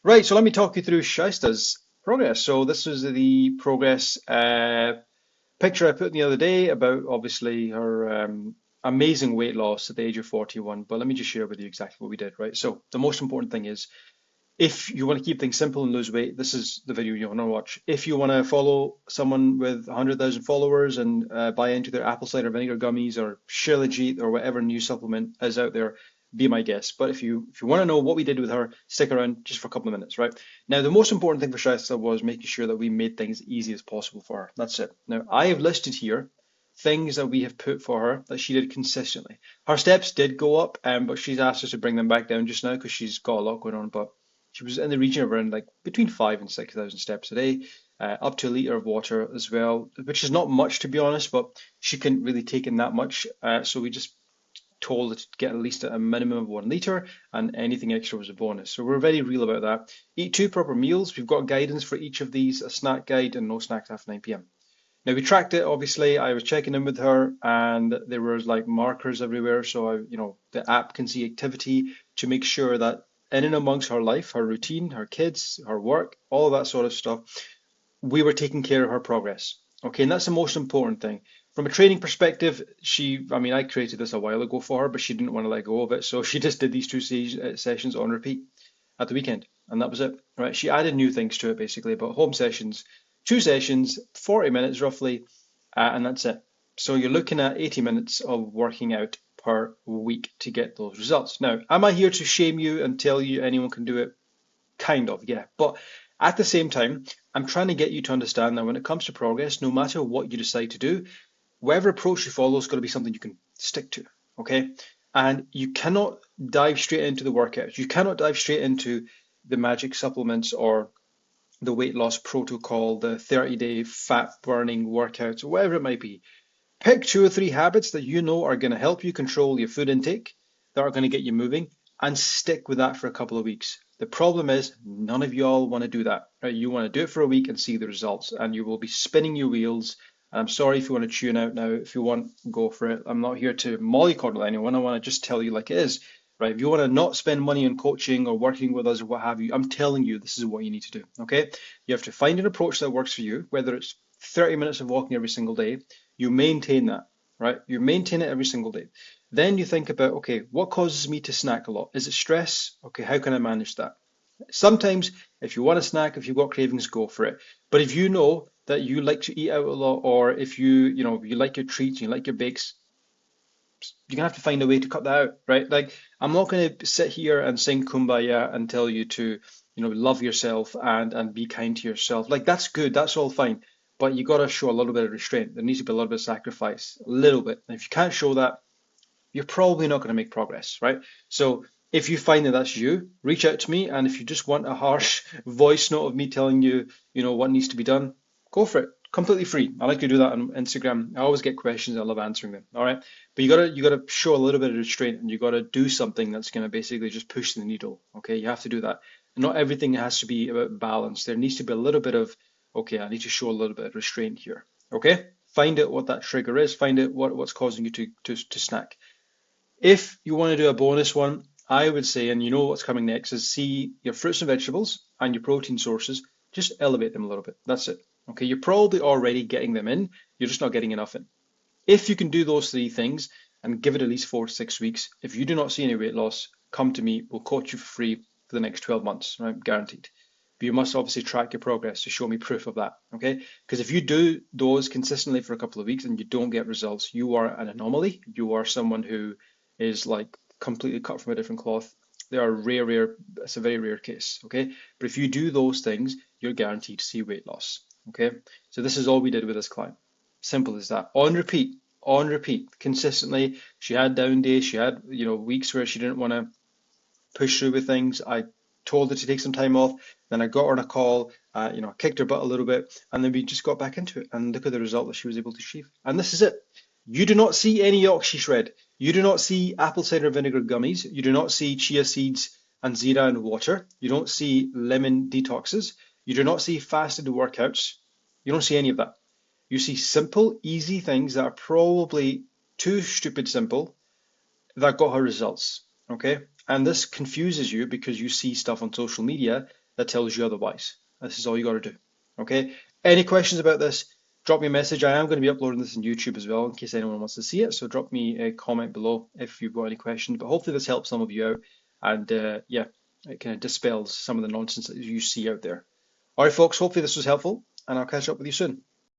Right, so let me talk you through Shaista's progress. So this is the progress picture I put the other day about obviously her amazing weight loss at the age of 41. But let me just share with you exactly what we did, right? So the most important thing is if you want to keep things simple and lose weight, this is the video you want to watch. If you want to follow someone with 100,000 followers and buy into their apple cider vinegar gummies or Shilajit or whatever new supplement is out there, be my guest. But if you want to know what we did with her, stick around just for a couple of minutes, right? Now, the most important thing for Shaista was making sure that we made things easy as possible for her. That's it. Now, I have listed here things that we have put for her that she did consistently. Her steps did go up, but she's asked us to bring them back down just now because she's got a lot going on. But she was in the region of around like between 5 and 6,000 steps a day, up to a liter of water as well, which is not much to be honest, but she couldn't really take in that much. So we just told her to get at least a minimum of 1 liter, and anything extra was a bonus. So we're very real about that. Eat two proper meals. We've got guidance for each of these, a snack guide and no snacks after 9 p.m. Now we tracked it, obviously. I was checking in with her and there was like markers everywhere. So the app can see activity to make sure that in and amongst her life, her routine, her kids, her work, all of that sort of stuff, we were taking care of her progress. Okay, and that's the most important thing. From a training perspective, I created this a while ago for her, but she didn't want to let go of it. So she just did these two sessions on repeat at the weekend, and that was it. Right? She added new things to it basically, but home sessions, 2 sessions, 40 minutes roughly, and that's it. So you're looking at 80 minutes of working out per week to get those results. Now, am I here to shame you and tell you anyone can do it? Kind of, yeah. But at the same time, I'm trying to get you to understand that when it comes to progress, no matter what you decide to do, whatever approach you follow is going to be something you can stick to. Okay. And you cannot dive straight into the workouts. You cannot dive straight into the magic supplements or the weight loss protocol, the 30-day fat burning workouts, or whatever it might be. Pick two or three habits that you know are going to help you control your food intake, that are going to get you moving, and stick with that for a couple of weeks. The problem is none of y'all want to do that. Right? You want to do it for a week and see the results, and you will be spinning your wheels. And I'm sorry if you want to tune out now. If you want, go for it. I'm not here to mollycoddle anyone. I want to just tell you like it is. Right? If you want to not spend money on coaching or working with us or what have you, I'm telling you this is what you need to do. Okay? You have to find an approach that works for you, whether it's 30 minutes of walking every single day. You maintain that, right? You maintain it every single day. Then you think about, okay, what causes me to snack a lot? Is it stress? Okay, how can I manage that? Sometimes, if you want a snack, if you've got cravings, go for it. But if you know that you like to eat out a lot, or if you like your treats, you like your bakes, you're gonna have to find a way to cut that out, right? Like, I'm not gonna sit here and sing Kumbaya and tell you to, love yourself and be kind to yourself. Like, that's good, that's all fine, but you gotta show a little bit of restraint. There needs to be a little bit of sacrifice, a little bit. And if you can't show that, you're probably not going to make progress, right? So if you find that that's you, reach out to me. And if you just want a harsh voice note of me telling you, what needs to be done, go for it. Completely free. I like to do that on Instagram. I always get questions. I love answering them. All right. But you gotta show a little bit of restraint and you gotta do something that's gonna basically just push the needle. Okay. You have to do that. And not everything has to be about balance. There needs to be a little bit of, okay, I need to show a little bit of restraint here. Okay. Find out what that trigger is. Find out what's causing you to snack. If you want to do a bonus one, I would say, and you know what's coming next, is see your fruits and vegetables and your protein sources, just elevate them a little bit. That's it. Okay, you're probably already getting them in, you're just not getting enough in. If you can do those three things and give it at least 4 to 6 weeks, if you do not see any weight loss, come to me. We'll coach you for free for the next 12 months, right? Guaranteed. But you must obviously track your progress to show me proof of that, okay? Because if you do those consistently for a couple of weeks and you don't get results, you are an anomaly. You are someone who is like completely cut from a different cloth. They are rare, it's a very rare case, okay? But if you do those things, you're guaranteed to see weight loss, okay? So this is all we did with this client. Simple as that. On repeat, consistently. She had down days, she had, weeks where she didn't want to push through with things. I told her to take some time off. Then I got her on a call, kicked her butt a little bit, and then we just got back into it. And look at the result that she was able to achieve. And this is it. You do not see any oxy shred. You do not see apple cider vinegar gummies. You do not see chia seeds and zira and water. You don't see lemon detoxes. You do not see fasted workouts. You don't see any of that. You see simple, easy things that are probably too stupid simple that got her results. Okay. And this confuses you because you see stuff on social media that tells you otherwise. This is all you got to do. Okay? Any questions about this? Drop me a message. I am going to be uploading this on YouTube as well in case anyone wants to see it. So drop me a comment below if you've got any questions. But hopefully this helps some of you out. And yeah, it kind of dispels some of the nonsense that you see out there. All right, folks, hopefully this was helpful, and I'll catch up with you soon.